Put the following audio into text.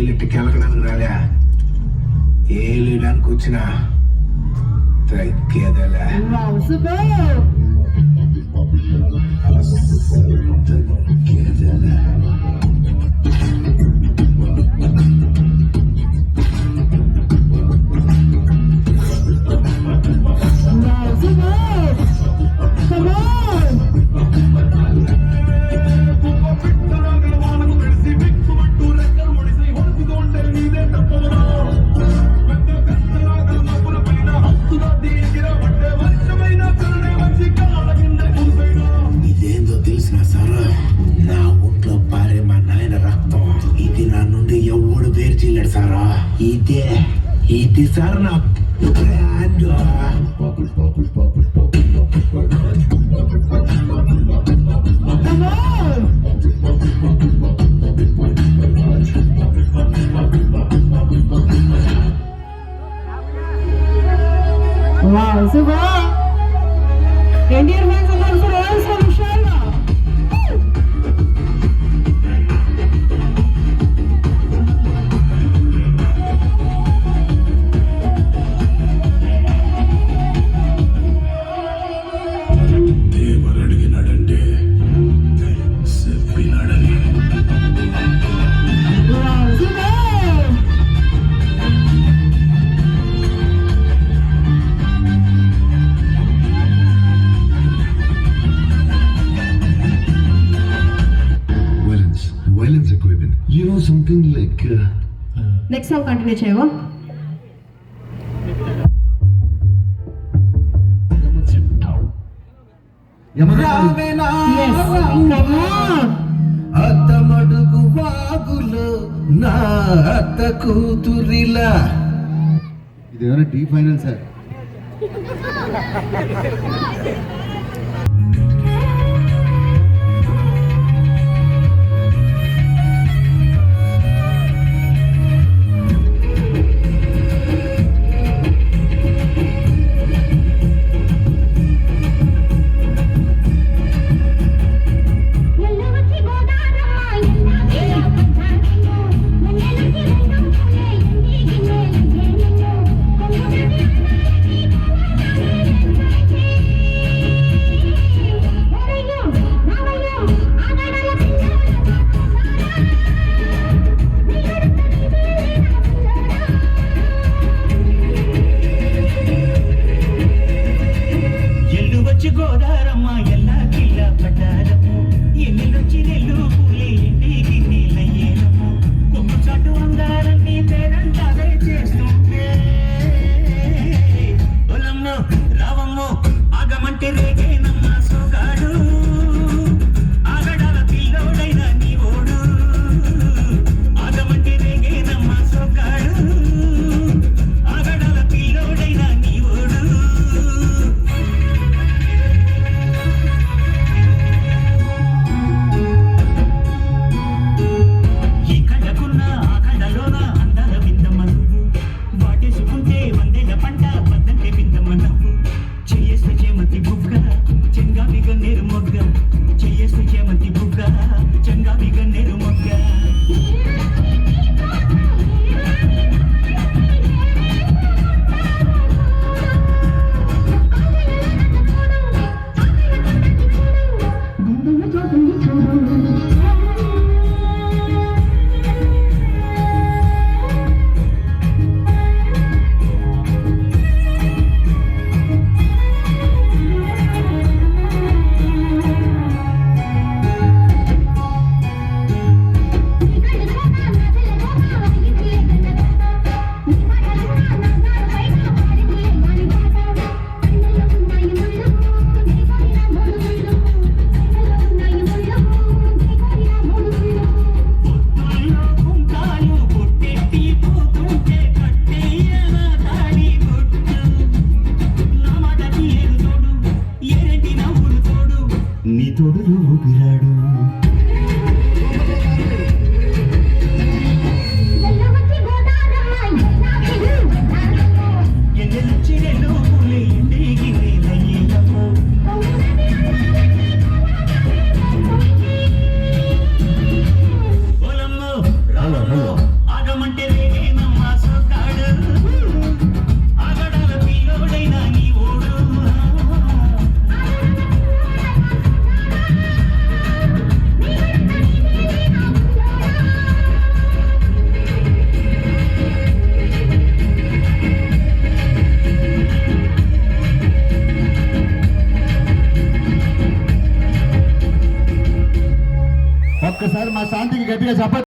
ఏలిట్టి కెలకడానికి రాలే, ఏలిడానికి వచ్చిన తగ్గేదలే. ఇదేందో తెలిసిన సారా, నా ఒంట్లో పారే మా నాయన రక్తం. ఇది నా నుండి ఎవడు వేరు చేయలేడు సారా. ఇది సార్ నా brand. Wow, super! Indian fans are also always from Sharma. Devara అడిగినాడంటే చెప్పినాడని. Wow, super! Violence equipment. You know something like Next song continue చేయవా? Yes, come on! అత్తమడుగు వాగులో నా అత్త కూతురిలా. ఇదేమైనా డీ ఫైనల్ సార్? గోదారమ్మ ఎల్లా కిల్ల పట్టారము, ఎన్నెలొచ్చి నెల్లు పూలే ఇంటికి నీళ్ళయ్యేనము, కొమ్ము చాటు అందారన్ని పేరంటారే చేస్తుంటే ఒలమ్మో రావమ్మో ఆగమంటే రేగేనమ్మ సోగాడు, ఆగడాల పిల్లోడైన నీ ఓడు, ఆగమంటే రేగేనమ్మ సోగాడు, ఆగడాల పిల్లోడైన నీ ఓడు. వాటేసుకుంటే వందేళ్ల పంట పద్దంటే బిందమ్మ నవ్వు, చేయేస్తే చేమతి బుగ్గ గట్టిగా చెప్పండి.